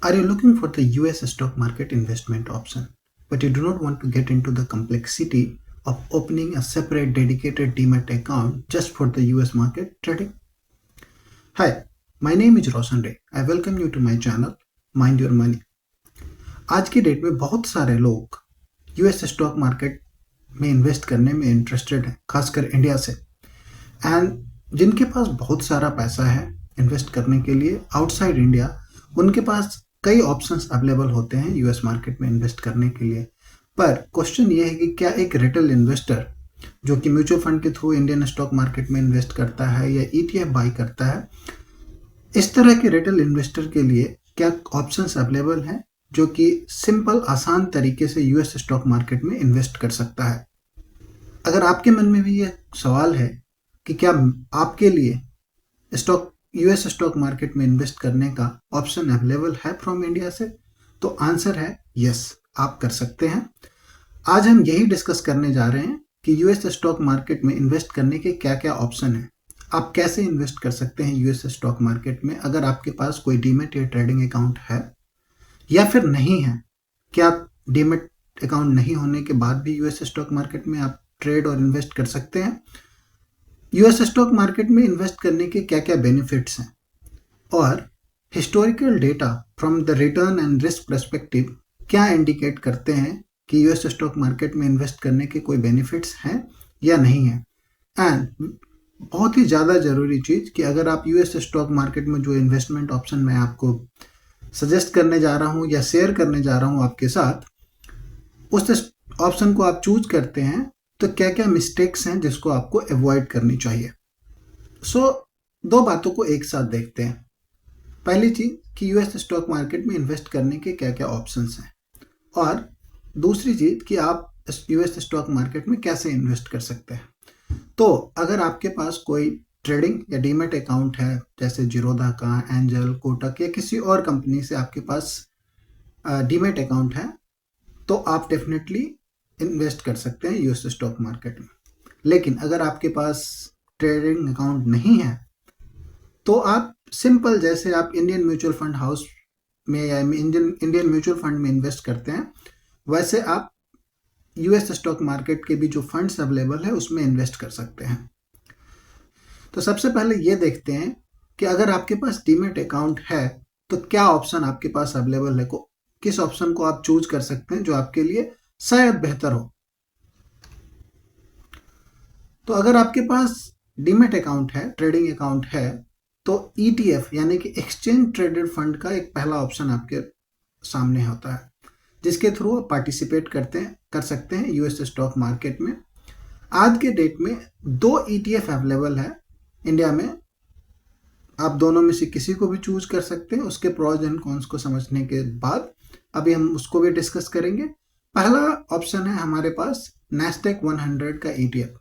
Are you looking for the US stock market investment option, but you do not want to get into the complexity of opening a separate dedicated demat account just for the US market trading? Hi, my name is Roshan Ray. I welcome you to my channel, Mind Your Money. आज की date में बहुत सारे लोग US stock market में invest करने में interested हैं, खासकर इंडिया से। एंड जिनके पास बहुत सारा पैसा है इन्वेस्ट करने के लिए आउटसाइड इंडिया, उनके पास कई ऑप्शंस अवेलेबल होते हैं यूएस मार्केट में इन्वेस्ट करने के लिए। पर क्वेश्चन ये है कि क्या एक रिटेल इन्वेस्टर जो कि म्यूचुअल फंड के थ्रू इंडियन स्टॉक मार्केट में इन्वेस्ट करता है या ईटीएफ बाई करता है, इस तरह के रिटेल इन्वेस्टर के लिए क्या ऑप्शंस अवेलेबल हैं जो कि सिंपल आसान तरीके से यूएस स्टॉक मार्केट में इन्वेस्ट कर सकता है? अगर आपके मन में भी ये सवाल है कि क्या आपके लिए यूएस स्टॉक मार्केट में इन्वेस्ट करने का ऑप्शन अवेलेबल है फ्रॉम इंडिया से, तो आंसर है यस, आप कर सकते हैं। आज हम यही डिस्कस करने जा रहे हैं कि यूएस स्टॉक मार्केट में इन्वेस्ट करने के क्या क्या ऑप्शन हैं। आप कैसे इन्वेस्ट कर सकते हैं यूएस स्टॉक मार्केट में अगर आपके पास कोई डीमेट या ट्रेडिंग अकाउंट है या फिर नहीं है। क्या डीमेट अकाउंट नहीं होने के बाद भी यूएस स्टॉक मार्केट में आप ट्रेड और इन्वेस्ट कर सकते हैं? यूएस स्टॉक मार्केट में इन्वेस्ट करने के क्या क्या बेनिफिट्स हैं, और historical data from the return and risk perspective क्या इंडिकेट करते हैं कि यूएस स्टॉक मार्केट में इन्वेस्ट करने के कोई बेनिफिट्स हैं या नहीं है। एंड बहुत ही ज़्यादा ज़रूरी चीज़ कि अगर आप यूएस स्टॉक मार्केट में जो इन्वेस्टमेंट ऑप्शन मैं आपको सजेस्ट करने जा रहा हूँ या शेयर करने जा रहा हूँ आपके साथ, उस ऑप्शन को आप चूज करते हैं तो क्या क्या मिस्टेक्स हैं जिसको आपको अवॉइड करनी चाहिए। दो बातों को एक साथ देखते हैं। पहली चीज कि यूएस स्टॉक मार्केट में इन्वेस्ट करने के क्या क्या ऑप्शंस हैं, और दूसरी चीज कि आप यूएस स्टॉक मार्केट में कैसे इन्वेस्ट कर सकते हैं। तो अगर आपके पास कोई ट्रेडिंग या डीमेट अकाउंट है, जैसे जीरोधा का, एंजल, कोटक या किसी और कंपनी से आपके पास डीमेट अकाउंट है, तो आप डेफिनेटली इन्वेस्ट कर सकते हैं यूएस स्टॉक मार्केट में। लेकिन अगर आपके पास ट्रेडिंग अकाउंट नहीं है तो आप सिंपल, जैसे आप इंडियन म्यूचुअल फंड हाउस में या इंडियन म्यूचुअल फंड में इन्वेस्ट करते हैं, वैसे आप यूएस स्टॉक मार्केट के भी जो फंड्स अवेलेबल है उसमें इन्वेस्ट कर सकते हैं। तो सबसे पहले ये देखते हैं कि अगर आपके पास डीमेट अकाउंट है तो क्या ऑप्शन आपके पास अवेलेबल है, किस ऑप्शन को आप चूज कर सकते हैं जो आपके लिए शायद बेहतर हो। तो अगर आपके पास डीमेट अकाउंट है, ट्रेडिंग अकाउंट है, तो ईटीएफ यानी कि एक्सचेंज ट्रेडेड फंड का एक पहला ऑप्शन आपके सामने होता है, जिसके थ्रू आप पार्टिसिपेट कर सकते हैं यूएस स्टॉक मार्केट में। आज के डेट में 2 ईटीएफ अवेलेबल है इंडिया में। आप दोनों में से किसी को भी चूज कर सकते हैं। उसके प्रॉज एंड कॉन्स को समझने के बाद अभी हम उसको भी डिस्कस करेंगे। पहला ऑप्शन है हमारे पास नैस्डैक 100 का ईटीएफ,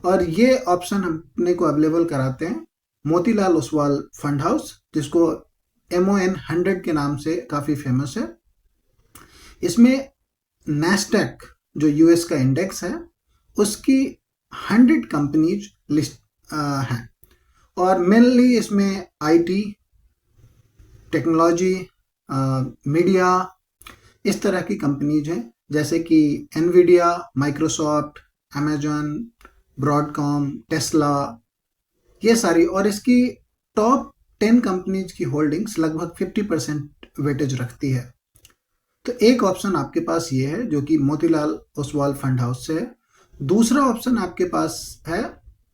और ये ऑप्शन अपने को अवेलेबल कराते हैं मोतीलाल ओसवाल फंड हाउस, जिसको MON 100 के नाम से काफ़ी फेमस है। इसमें नैस्डैक जो यूएस का इंडेक्स है उसकी 100 कंपनीज लिस्ट हैं, और मेनली इसमें आईटी, टेक्नोलॉजी, मीडिया, इस तरह की कंपनीज हैं, जैसे कि Nvidia, Microsoft, Amazon, Broadcom, Tesla, ये सारी। और इसकी टॉप 10 कंपनीज की होल्डिंग्स लगभग 50% वेटेज रखती है। तो एक ऑप्शन आपके पास ये है जो कि मोतीलाल ओसवाल फंड हाउस से है। दूसरा ऑप्शन आपके पास है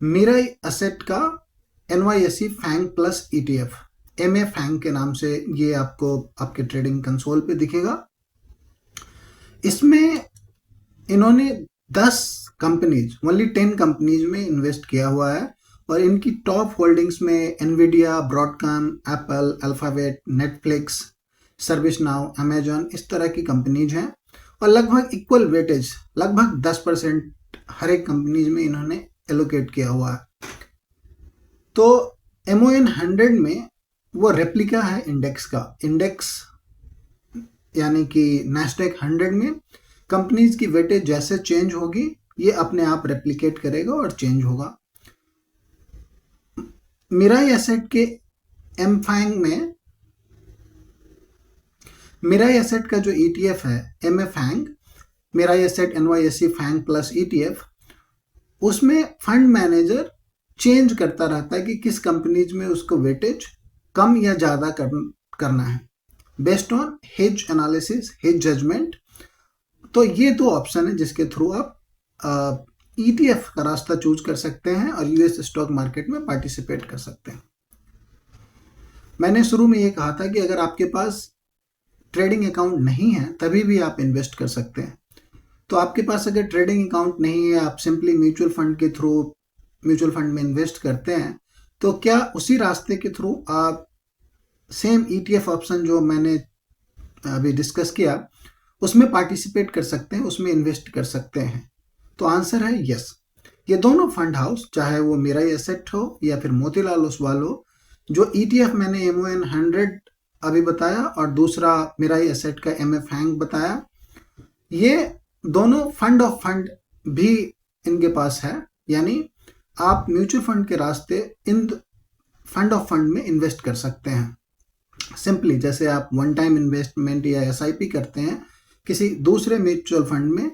मिराई एसेट का NYSE FANG plus ETF, MA FANG के नाम से ये आपको आपके ट्रेडिंग कंसोल पे दिखेगा। इसमें इन्होंने 10 कंपनीज, ओनली 10 कंपनीज में इन्वेस्ट किया हुआ है, और इनकी टॉप होल्डिंग्स में Nvidia, Broadcom, Apple, alphabet, Netflix, service now, Amazon, इस तरह की कंपनीज हैं, और लगभग इक्वल वेटेज, लगभग 10% हर एक कंपनीज में इन्होंने एलोकेट किया हुआ है। तो MON 100 में वो रेप्लिका है इंडेक्स का। इंडेक्स यानी कि नैस्डैक 100 में कंपनीज की वेटेज जैसे चेंज होगी, ये अपने आप रेप्लिकेट करेगा और चेंज होगा। मिराई एसेट के एमफैंग में मिराई एसेट का जो ETF है MF FANG, Mirae asset NYSE FANG plus ETF, उसमें फंड मैनेजर चेंज करता रहता है कि किस कंपनीज में उसको वेटेज कम या ज़्यादा करना है based on hedge analysis, hedge judgement. तो ये दो ऑप्शन है जिसके थ्रू आप ETF का रास्ता चूज कर सकते हैं और US स्टॉक मार्केट में पार्टिसिपेट कर सकते हैं। मैंने शुरू में ये कहा था कि अगर आपके पास ट्रेडिंग अकाउंट नहीं है तभी भी आप इन्वेस्ट कर सकते हैं। तो आपके पास अगर ट्रेडिंग अकाउंट नहीं है, आप सिंपली म्यूचुअल फंड के थ्रू म्यूचुअल फंड में इन्वेस्ट करते हैं, तो क्या उसी रास्ते के थ्रू आप सेम ETF ऑप्शन जो मैंने अभी डिस्कस किया उसमें पार्टिसिपेट कर सकते हैं, उसमें इन्वेस्ट कर सकते हैं? तो आंसर है यस। ये दोनों फंड हाउस, चाहे वो मिराई एसेट हो या फिर मोतीलाल ओसवाल हो, जो ETF मैंने MON 100 अभी बताया और दूसरा मिराई एसेट का MF फैंग बताया, ये दोनों फंड ऑफ फंड भी इनके पास है। यानी आप म्यूचुअल फंड के रास्ते इन फंड ऑफ फंड में इन्वेस्ट कर सकते हैं। सिंपली जैसे आप वन टाइम इन्वेस्टमेंट या SIP करते हैं किसी दूसरे म्यूचुअल फंड में,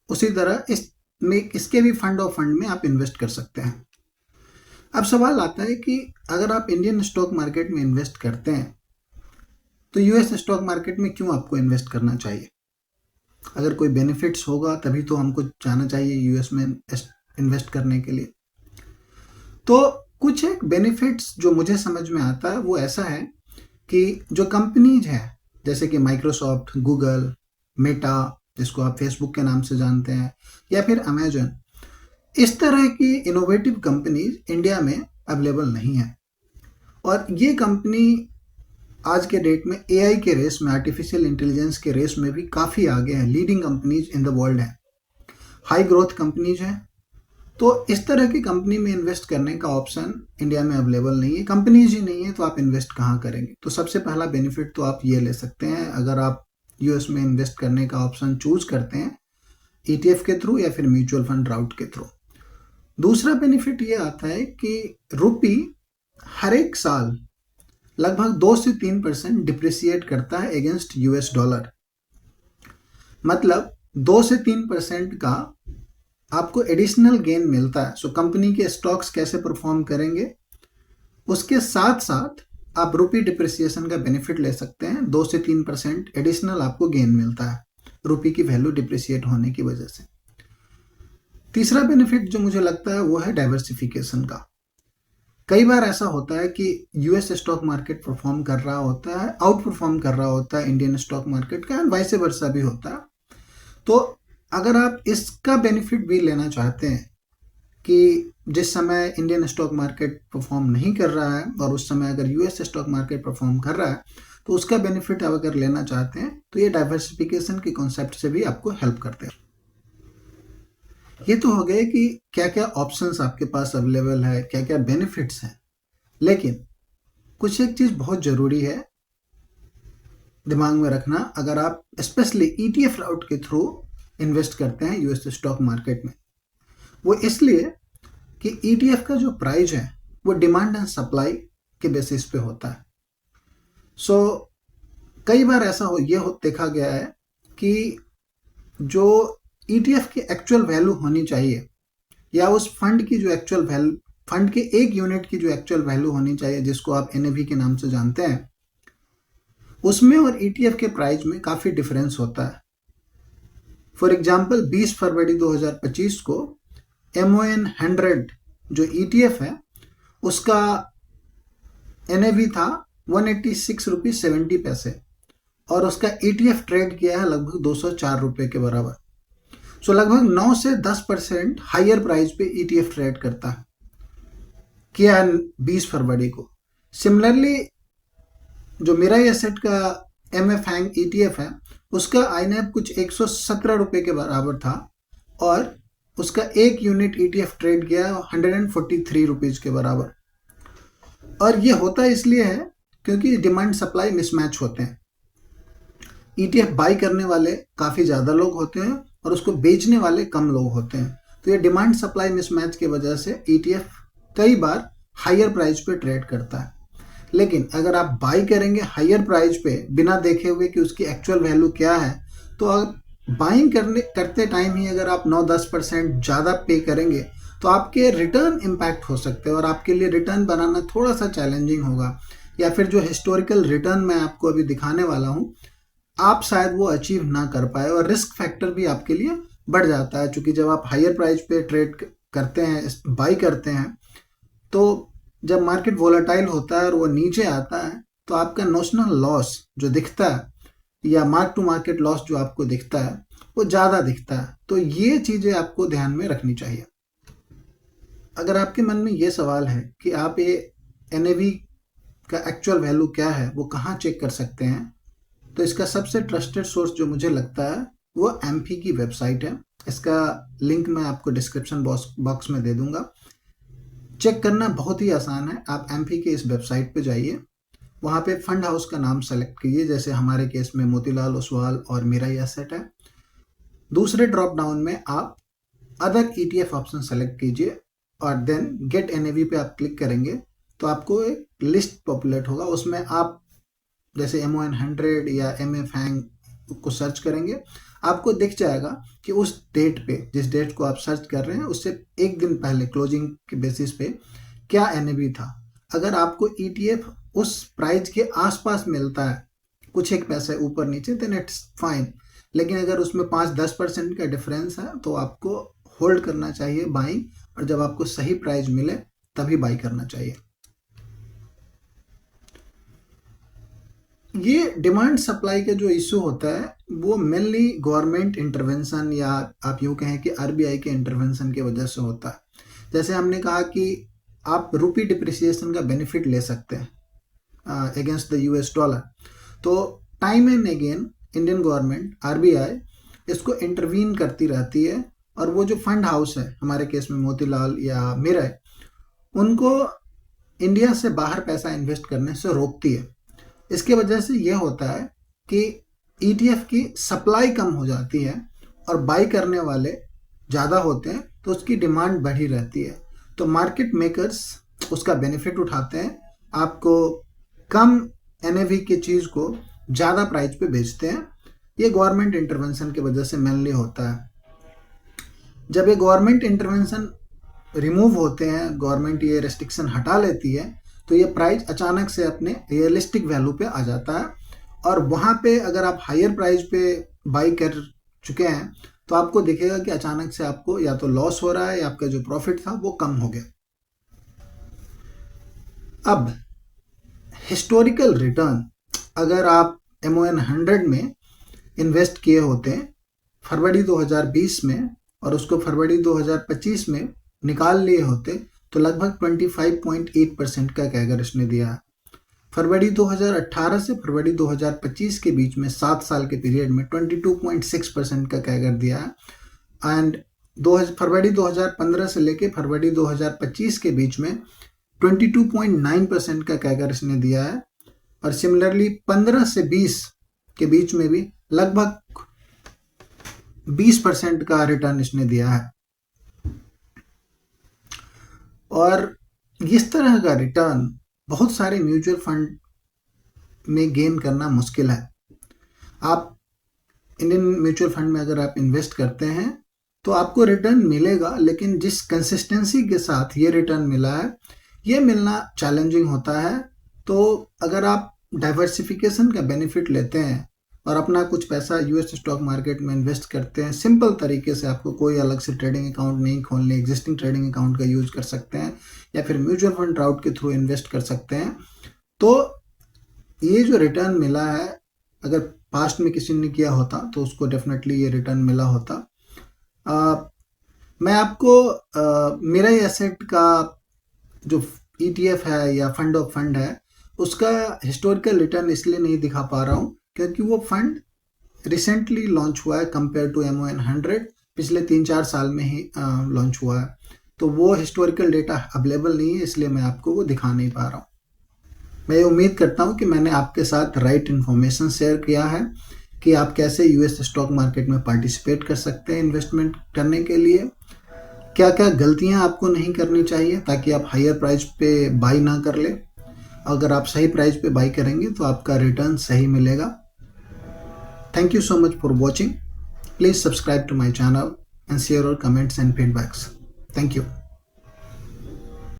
उसी तरह इसके भी फंड ऑफ फंड में आप इन्वेस्ट कर सकते हैं। अब सवाल आता है कि अगर आप इंडियन स्टॉक मार्केट में इन्वेस्ट करते हैं तो US स्टॉक मार्केट में क्यों आपको इन्वेस्ट करना चाहिए? अगर कोई बेनिफिट्स होगा तभी तो हमको जाना चाहिए US में इन्वेस्ट करने के लिए। तो कुछ एक बेनिफिट्स जो मुझे समझ में आता है वो ऐसा है कि जो कंपनीज हैं जैसे कि माइक्रोसॉफ्ट, गूगल, मेटा जिसको आप फेसबुक के नाम से जानते हैं, या फिर अमेजन, इस तरह की इनोवेटिव कंपनीज इंडिया में अवेलेबल नहीं है। और ये कंपनी आज के डेट में AI के रेस में, आर्टिफिशियल इंटेलिजेंस के रेस में भी काफ़ी आगे हैं, leading companies in the world हैं, हाई ग्रोथ कंपनीज हैं। तो इस तरह की कंपनी में इन्वेस्ट करने का ऑप्शन इंडिया में अवेलेबल नहीं है, कंपनीज ही नहीं है, तो आप इन्वेस्ट कहाँ करेंगे? तो सबसे पहला बेनिफिट तो आप ये ले सकते हैं अगर आप US में इन्वेस्ट करने का ऑप्शन चूज करते हैं ETF के थ्रू या फिर म्यूचुअल फंड राउट के थ्रू। दूसरा बेनिफिट ये आता है कि रुपी हर एक साल लगभग 2 से 3% डिप्रिसिएट करता है अगेंस्ट US डॉलर। मतलब 2 से 3% का आपको एडिशनल गेन मिलता है। सो कंपनी के स्टॉक्स कैसे परफॉर्म करेंगे, उसके साथ साथ आप रुपी डिप्रिसिएशन का बेनिफिट ले सकते हैं। 2 से 3% एडिशनल आपको गेन मिलता है रुपी की वैल्यू डिप्रिसिएट होने की वजह से। तीसरा बेनिफिट जो मुझे लगता है वो है डाइवर्सिफिकेशन का। कई बार ऐसा होता है कि US स्टॉक मार्केट परफॉर्म कर रहा होता है, आउट परफॉर्म कर रहा होता है इंडियन स्टॉक मार्केट का, एंड वाइस वर्सा भी होता है। तो अगर आप इसका बेनिफिट भी लेना चाहते हैं कि जिस समय इंडियन स्टॉक मार्केट परफॉर्म नहीं कर रहा है और उस समय अगर US स्टॉक मार्केट परफॉर्म कर रहा है, तो उसका बेनिफिट आप अगर लेना चाहते हैं तो ये डाइवर्सिफिकेशन के कॉन्सेप्ट से भी आपको हेल्प करते हैं। ये तो हो गए कि क्या क्या ऑप्शंस आपके पास अवेलेबल है, क्या क्या बेनिफिट्स हैं। लेकिन कुछ एक चीज़ बहुत ज़रूरी है दिमाग में रखना, अगर आप स्पेशली ETF राउट के थ्रू इन्वेस्ट करते हैं US स्टॉक मार्केट में, वो इसलिए कि ETF का जो प्राइस है वो डिमांड एंड सप्लाई के बेसिस पे होता है। सो कई बार ऐसा देखा गया है कि जो ETF की एक्चुअल वैल्यू होनी चाहिए या उस फंड की जो एक्चुअल वैल्यू, फंड के एक यूनिट की जो एक्चुअल वैल्यू होनी चाहिए जिसको आप NAV के नाम से जानते हैं, उसमें और ETF के प्राइस में काफ़ी डिफरेंस होता है। फॉर एग्जाम्पल 20 फरवरी 2025 को MON 100 जो ETF है उसका NAV था 186 रुपये 70 पैसे और उसका ETF ट्रेड किया है लगभग 204 रुपये के बराबर। सो लगभग 9 से 10% हायर प्राइस पे ETF ट्रेड करता है, किया है 20 फरवरी को। सिमिलरली जो मिराई एसेट का MF फैंग ETF है उसका INAV कुछ 117 रुपये के बराबर था और उसका एक यूनिट ETF ट्रेड किया 143 रुपीज़ के बराबर। और ये होता इसलिए है क्योंकि डिमांड सप्लाई मिसमैच होते हैं। ETF बाई करने वाले काफ़ी ज़्यादा लोग होते हैं और उसको बेचने वाले कम लोग होते हैं, तो ये डिमांड सप्लाई मिसमैच की वजह से ETF कई बार हायर प्राइस पे ट्रेड करता है। लेकिन अगर आप बाई करेंगे हायर प्राइस पे बिना देखे हुए कि उसकी एक्चुअल वैल्यू क्या है, तो आप बाइंग करते टाइम ही अगर आप 9-10% ज़्यादा पे करेंगे तो आपके रिटर्न इम्पैक्ट हो सकते हैं और आपके लिए रिटर्न बनाना थोड़ा सा चैलेंजिंग होगा, या फिर जो हिस्टोरिकल रिटर्न मैं आपको अभी दिखाने वाला हूँ आप शायद वो अचीव ना कर पाए, और रिस्क फैक्टर भी आपके लिए बढ़ जाता है, क्योंकि जब आप हायर प्राइस पे ट्रेड करते हैं, बाई करते हैं, तो जब मार्केट वोलेटाइल होता है और वो नीचे आता है तो आपका नोशनल लॉस जो दिखता है या मार्क टू मार्केट लॉस जो आपको दिखता है वो ज़्यादा दिखता है। तो ये चीज़ें आपको ध्यान में रखनी चाहिए। अगर आपके मन में ये सवाल है कि आप ये एनएवी का एक्चुअल वैल्यू क्या है, वो कहाँ चेक कर सकते हैं, तो इसका सबसे ट्रस्टेड सोर्स जो मुझे लगता है वो एम्फी की वेबसाइट है। इसका लिंक मैं आपको डिस्क्रिप्शन बॉक्स में दे दूंगा। चेक करना बहुत ही आसान है। आप एम्फी के इस वेबसाइट पे जाइए, वहाँ पे फंड हाउस का नाम सेलेक्ट कीजिए, जैसे हमारे केस में मोतीलाल ओसवाल और मिराई एसेट है। दूसरे ड्रॉप डाउन में आप अदर ईटीएफ ऑप्शन सेलेक्ट कीजिए और देन गेट एनएवी पे आप क्लिक करेंगे तो आपको एक लिस्ट पॉपुलेट होगा। उसमें आप जैसे MON100 या MF हैंग को सर्च करेंगे, आपको दिख जाएगा कि उस डेट पे, जिस डेट को आप सर्च कर रहे हैं उससे एक दिन पहले क्लोजिंग के बेसिस पे क्या एनएवी था। अगर आपको ETF उस प्राइस के आसपास मिलता है, कुछ एक पैसे ऊपर नीचे, देन इट्स फाइन। लेकिन अगर उसमें 5-10% का डिफरेंस है तो आपको होल्ड करना चाहिए बाइंग, और जब आपको सही प्राइस मिले तभी बाई करना चाहिए। ये डिमांड सप्लाई का जो इशू होता है वो मेनली गवर्नमेंट इंटरवेंशन या आप यूँ कहें कि RBI के इंटरवेंशन की वजह से होता है। जैसे हमने कहा कि आप रुपी डिप्रिसिएशन का बेनिफिट ले सकते हैं अगेंस्ट द US डॉलर, तो time and again Indian government RBI इसको इंटरवीन करती रहती है, और वो जो फंड हाउस है, हमारे केस में मोतीलाल या मिराई, उनको इंडिया से बाहर पैसा इन्वेस्ट करने से रोकती है। इसके वजह से ये होता है कि ETF की सप्लाई कम हो जाती है और बाई करने वाले ज़्यादा होते हैं, तो उसकी डिमांड बढ़ी रहती है। तो मार्केट मेकर्स उसका बेनिफिट उठाते हैं, आपको कम NAV की चीज़ को ज़्यादा प्राइस पे बेचते हैं। ये गवर्नमेंट इंटरवेंशन की वजह से मेनली होता है। जब ये गवर्नमेंट इंटरवेंशन रिमूव होते हैं, गवर्नमेंट ये रेस्ट्रिक्शन हटा लेती है, तो ये प्राइस अचानक से अपने रियलिस्टिक वैल्यू पे आ जाता है, और वहाँ पे अगर आप हायर प्राइस पे बाई कर चुके हैं तो आपको दिखेगा कि अचानक से आपको या तो लॉस हो रहा है या आपका जो प्रॉफिट था वो कम हो गया। अब हिस्टोरिकल रिटर्न, अगर आप MON100 में इन्वेस्ट किए होते फरवरी 2020 में और उसको फरवरी 2025 में निकाल लिए होते तो लगभग 25.8% का कैगर इसने दिया है। फरवरी 2018 से फरवरी 2025 के बीच में 7 साल के पीरियड में 22.6% का कैगर दिया है, एंड फरवरी 2015 से लेके फरवरी 2025 के बीच में 22.9% का कैगर इसने दिया है, और सिमिलरली 15 से 20 के बीच में भी लगभग 20% का रिटर्न इसने दिया है। और इस तरह का रिटर्न बहुत सारे म्यूचुअल फंड में गेन करना मुश्किल है। आप इंडियन म्यूचुअल फंड में अगर आप इन्वेस्ट करते हैं तो आपको रिटर्न मिलेगा, लेकिन जिस कंसिस्टेंसी के साथ ये रिटर्न मिला है ये मिलना चैलेंजिंग होता है। तो अगर आप डाइवर्सिफिकेशन का बेनिफिट लेते हैं और अपना कुछ पैसा US स्टॉक मार्केट में इन्वेस्ट करते हैं सिंपल तरीके से, आपको कोई अलग से ट्रेडिंग अकाउंट नहीं खोलने, एग्जिस्टिंग ट्रेडिंग अकाउंट का यूज कर सकते हैं या फिर म्यूचुअल फंड राउट के थ्रू इन्वेस्ट कर सकते हैं, तो ये जो रिटर्न मिला है अगर पास्ट में किसी ने किया होता तो उसको डेफिनेटली ये रिटर्न मिला होता। मैं आपको मेरा एसेट का जो ETF है या फंड ऑफ फंड है उसका हिस्टोरिकल रिटर्न इसलिए नहीं दिखा पा रहा हूँ क्योंकि वो फंड रिसेंटली लॉन्च हुआ है कंपेयर टू MON100, पिछले 3-4 साल में ही लॉन्च हुआ है, तो वो हिस्टोरिकल डेटा अवेलेबल नहीं है, इसलिए मैं आपको वो दिखा नहीं पा रहा हूँ। मैं ये उम्मीद करता हूँ कि मैंने आपके साथ राइट इन्फॉर्मेशन शेयर किया है कि आप कैसे US स्टॉक मार्केट में पार्टिसिपेट कर सकते हैं इन्वेस्टमेंट करने के लिए, क्या क्या गलतियाँ आपको नहीं करनी चाहिए ताकि आप हायर प्राइस पे बाई ना कर ले, अगर आप सही प्राइस पे बाई करेंगे तो आपका रिटर्न सही मिलेगा। Thank you so much for watching. Please subscribe to my channel and share your comments and feedbacks. Thank you.